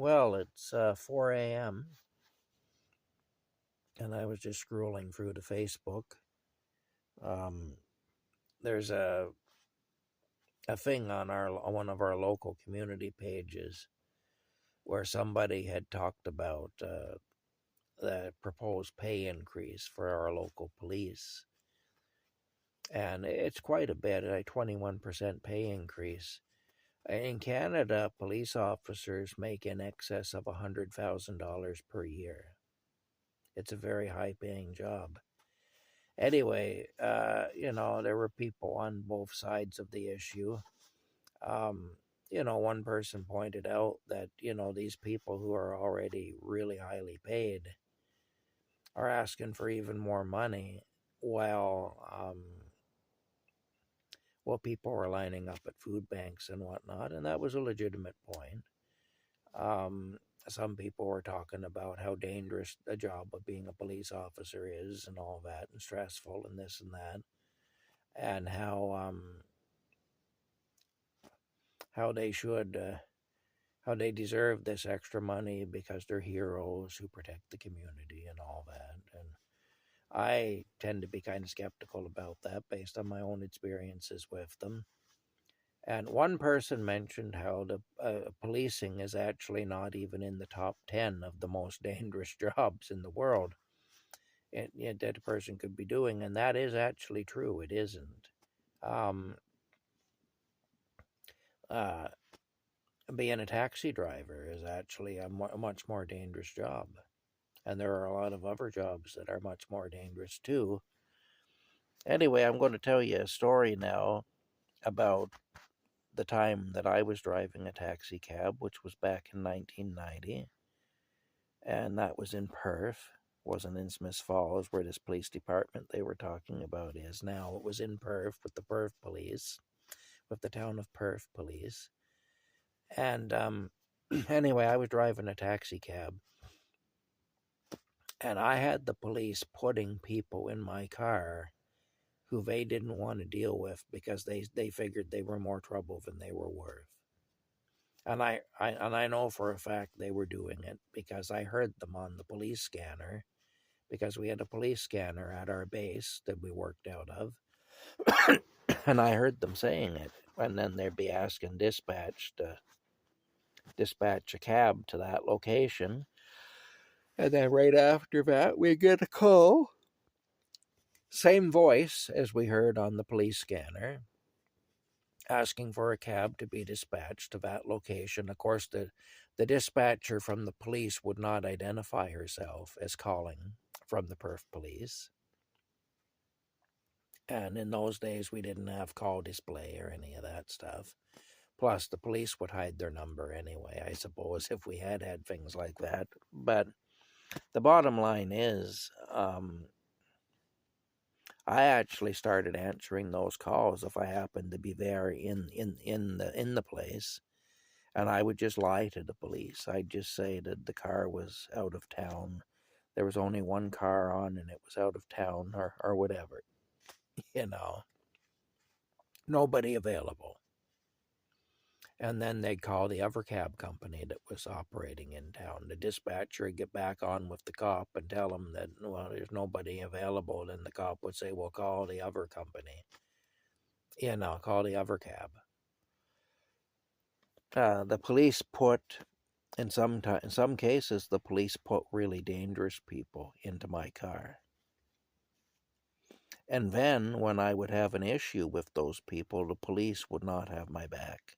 Well, it's 4 a.m. and I was just scrolling through the Facebook. Um, there's a thing on one of our local community pages where somebody had talked about the proposed pay increase for our local police, and it's quite a bit, a 21% pay increase. In Canada, police officers make in excess of $100,000 per year. It's a very high paying job. Anyway, there were people on both sides of the issue. Um, one person pointed out that, these people who are already really highly paid are asking for even more money while people were lining up at food banks and whatnot. And that was a legitimate point. Um, some people were talking about how dangerous the job of being a police officer is and all that, and stressful and this and that, and how they should how they deserve this extra money because they're heroes who protect the community and all that. And I tend to be kind of skeptical about that based on my own experiences with them. And one person mentioned how the policing is actually not even in the top 10 of the most dangerous jobs in the world that a person could be doing. And that is actually true. It isn't. Um, uh, Being a taxi driver is actually a much more dangerous job. And there are a lot of other jobs that are much more dangerous too. Anyway, I'm going to tell you a story now about the time that I was driving a taxi cab, which was back in 1990. And that was in Perth. Wasn't in Smiths Falls, where this police department they were talking about is now. It was in Perth with the Perth police, with the town of Perth police. And anyway, I was driving a taxi cab, and I had the police putting people in my car who they didn't want to deal with because they figured they were more trouble than they were worth. And I know for a fact they were doing it because I heard them on the police scanner, because we had a police scanner at our base that we worked out of. And I heard them saying it. And then they'd be asking dispatch to dispatch a cab to that location. And then right after that, we get a call. Same voice as we heard on the police scanner, asking for a cab to be dispatched to that location. Of course, the dispatcher from the police would not identify herself as calling from the Perth police. And in those days, we didn't have call display or any of that stuff. Plus, the police would hide their number anyway, I suppose, if we had things like that. But the bottom line is, I actually started answering those calls if I happened to be there in the place, and I would just lie to the police. I'd just say that the car was out of town. There was only one car on, and it was out of town, or whatever. You know, nobody available. And then they'd call the other cab company that was operating in town. The dispatcher would get back on with the cop and tell him that, well, there's nobody available. Then the cop would say, well, call the other company. Call the other cab. The police put, in some cases, the police put really dangerous people into my car. And then, when I would have an issue with those people, the police would not have my back.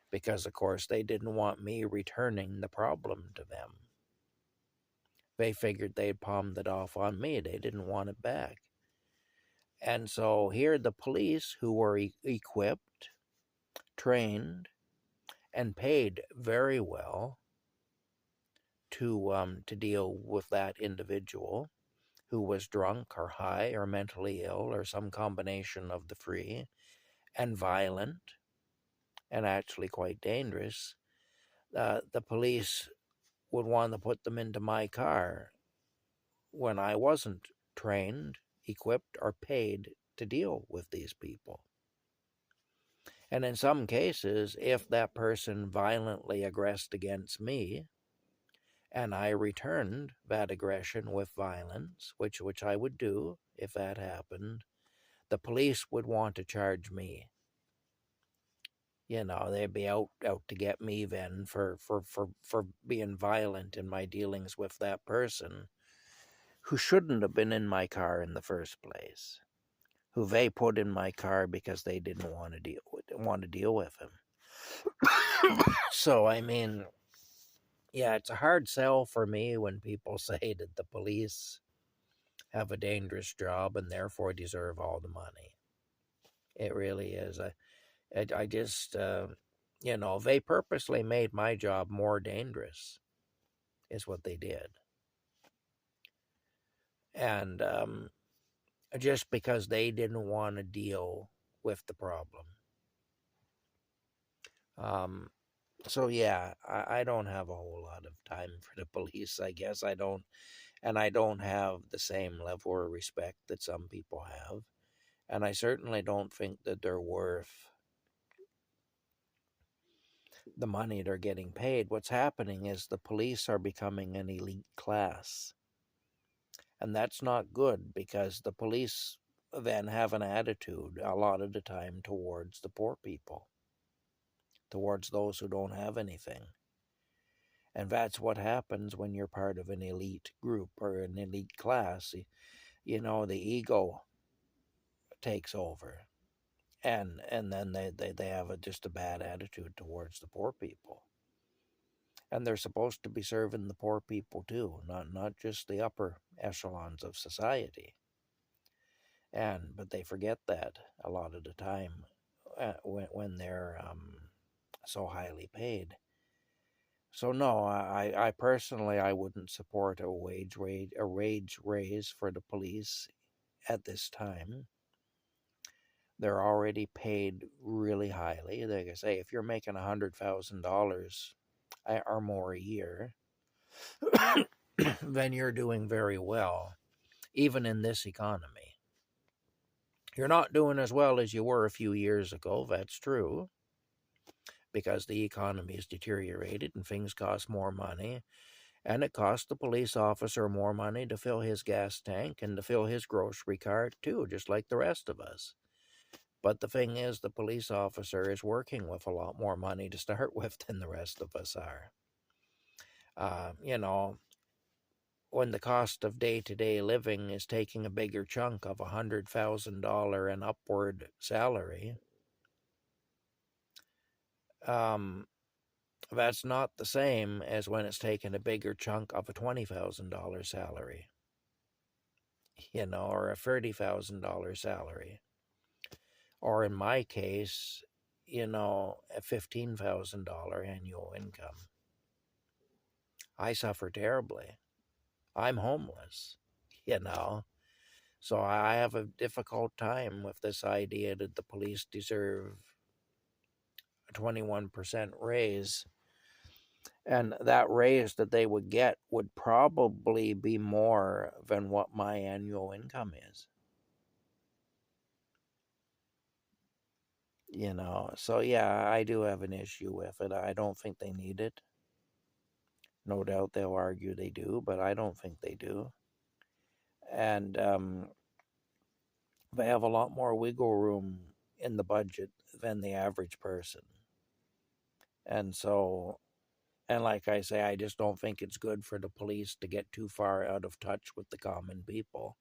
Because, of course, they didn't want me returning the problem to them. They figured they'd palmed it off on me. They didn't want it back. And so here the police, who were equipped, trained, and paid very well to deal with that individual who was drunk or high or mentally ill or some combination of the three, and violent and actually quite dangerous, the police would want to put them into my car when I wasn't trained, equipped, or paid to deal with these people. And in some cases, if that person violently aggressed against me and I returned that aggression with violence, which I would do if that happened, the police would want to charge me. They'd be out to get me then for being violent in my dealings with that person who shouldn't have been in my car in the first place, who they put in my car because they didn't want to deal with him. So I mean, yeah, it's a hard sell for me when people say that the police have a dangerous job and therefore deserve all the money. It really is. I just, they purposely made my job more dangerous, is what they did. And just because they didn't want to deal with the problem. So yeah, I don't have a whole lot of time for the police, I guess. I don't have the same level of respect that some people have. And I certainly don't think that they're worth the money they're getting paid. What's happening is the police are becoming an elite class. And that's not good, because the police then have an attitude a lot of the time towards the poor people, towards those who don't have anything. And that's what happens when you're part of an elite group or an elite class. The ego takes over. And then they have just a bad attitude towards the poor people. And they're supposed to be serving the poor people too, not just the upper echelons of society. But they forget that a lot of the time when they're so highly paid. So no, I personally I wouldn't support a wage raise for the police at this time. They're already paid really highly. Like I say, if you're making $100,000 or more a year, then you're doing very well, even in this economy. You're not doing as well as you were a few years ago, that's true, because the economy is deteriorated and things cost more money. And it costs the police officer more money to fill his gas tank and to fill his grocery cart too, just like the rest of us. But the thing is, the police officer is working with a lot more money to start with than the rest of us are. When the cost of day-to-day living is taking a bigger chunk of $100,000 and upward salary, that's not the same as when it's taking a bigger chunk of a $20,000 salary, or a $30,000 salary. Or in my case, a $15,000 annual income. I suffer terribly. I'm homeless, So I have a difficult time with this idea that the police deserve a 21% raise. And that raise that they would get would probably be more than what my annual income is. So yeah, I do have an issue with it. I don't think they need it. No doubt they'll argue they do, but I don't think they do. And they have a lot more wiggle room in the budget than the average person. And so, and like I say, I just don't think it's good for the police to get too far out of touch with the common people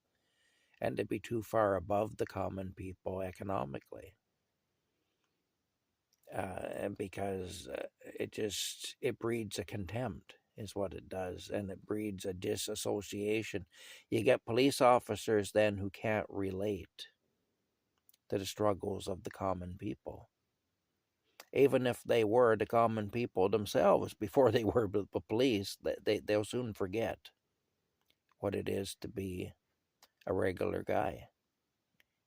and to be too far above the common people economically. And because it breeds a contempt, is what it does, and it breeds a disassociation. You get police officers then who can't relate to the struggles of the common people, even if they were the common people themselves before they were the police. They'll soon forget what it is to be a regular guy,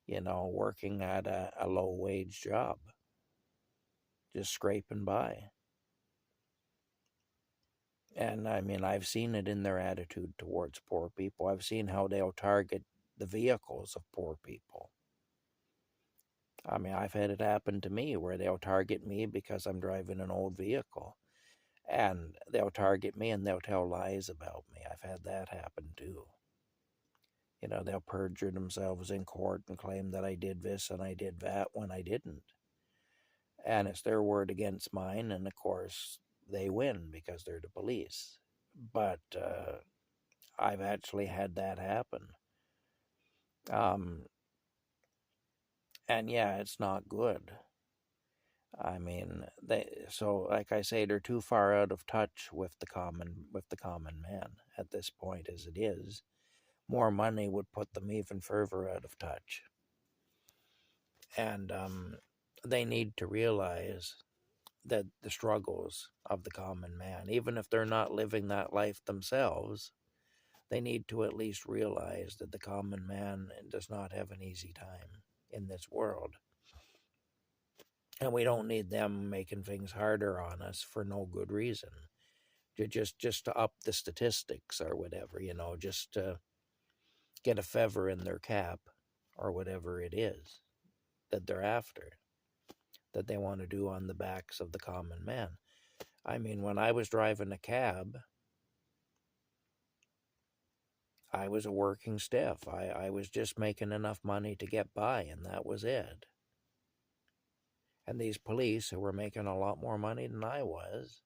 working at a low wage job, just scraping by. And I mean, I've seen it in their attitude towards poor people. I've seen how they'll target the vehicles of poor people. I mean, I've had it happen to me where they'll target me because I'm driving an old vehicle. And they'll target me and they'll tell lies about me. I've had that happen too. They'll perjure themselves in court and claim that I did this and I did that when I didn't. And it's their word against mine. And of course, they win because they're the police. But I've actually had that happen. And yeah, it's not good. I mean, so like I say, they're too far out of touch with the common man at this point as it is. More money would put them even further out of touch. And they need to realize that the struggles of the common man, even if they're not living that life themselves, they need to at least realize that the common man does not have an easy time in this world. And we don't need them making things harder on us for no good reason. Just to up the statistics or whatever, just to get a feather in their cap or whatever it is that they're after, that they want to do on the backs of the common man. I mean, when I was driving a cab, I was a working stiff. I was just making enough money to get by, and that was it. And these police who were making a lot more money than I was,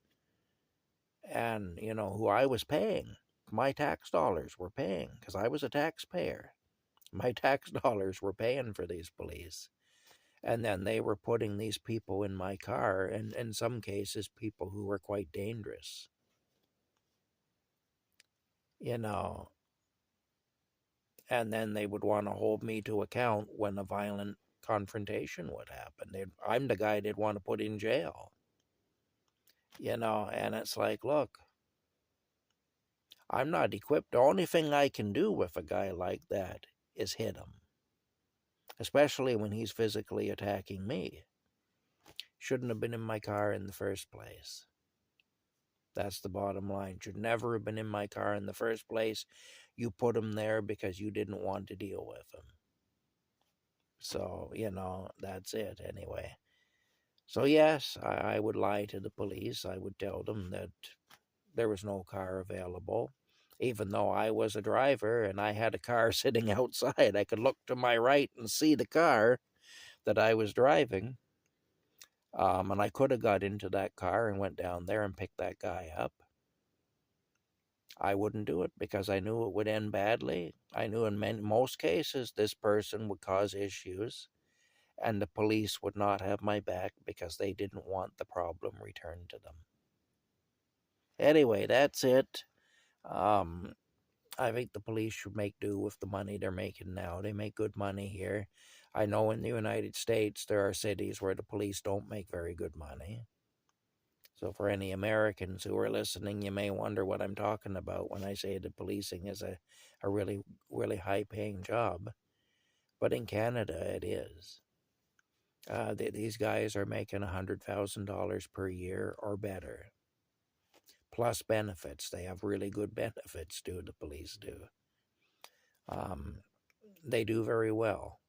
and, who I was paying, my tax dollars were paying, because I was a taxpayer. My tax dollars were paying for these police. And then they were putting these people in my car, and in some cases, people who were quite dangerous. And then they would want to hold me to account when a violent confrontation would happen. I'm the guy they'd want to put in jail. And it's like, look, I'm not equipped. The only thing I can do with a guy like that is hit him, especially when he's physically attacking me. Shouldn't have been in my car in the first place. That's the bottom line. Should never have been in my car in the first place. You put him there because you didn't want to deal with him. So, that's it anyway. So, yes, I would lie to the police. I would tell them that there was no car available. Even though I was a driver and I had a car sitting outside, I could look to my right and see the car that I was driving. And I could have got into that car and went down there and picked that guy up. I wouldn't do it because I knew it would end badly. I knew in most cases this person would cause issues, and the police would not have my back because they didn't want the problem returned to them. Anyway, that's it. I think the police should make do with the money they're making now. They make good money here. I know in the United States there are cities where the police don't make very good money. So for any Americans who are listening, you may wonder what I'm talking about when I say that policing is a really, really high-paying job. But in Canada, it is. These guys are making $100,000 per year or better, plus benefits. They have really good benefits, too, the police do. They do very well.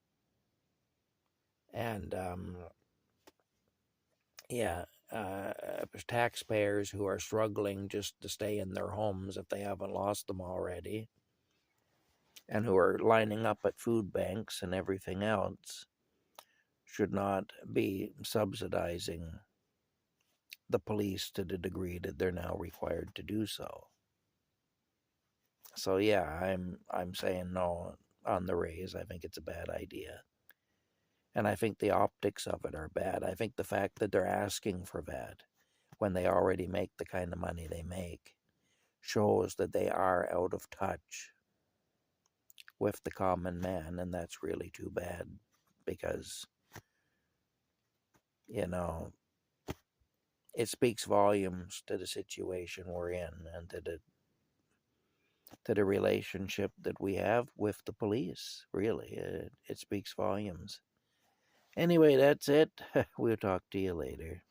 And, taxpayers who are struggling just to stay in their homes if they haven't lost them already, and who are lining up at food banks and everything else, should not be subsidizing the police to the degree that they're now required to do so. So yeah, I'm saying no on the raise. I think it's a bad idea. And I think the optics of it are bad. I think the fact that they're asking for that when they already make the kind of money they make shows that they are out of touch with the common man, and that's really too bad because, it speaks volumes to the situation we're in and to the relationship that we have with the police. Really, it speaks volumes. Anyway, that's it. We'll talk to you later.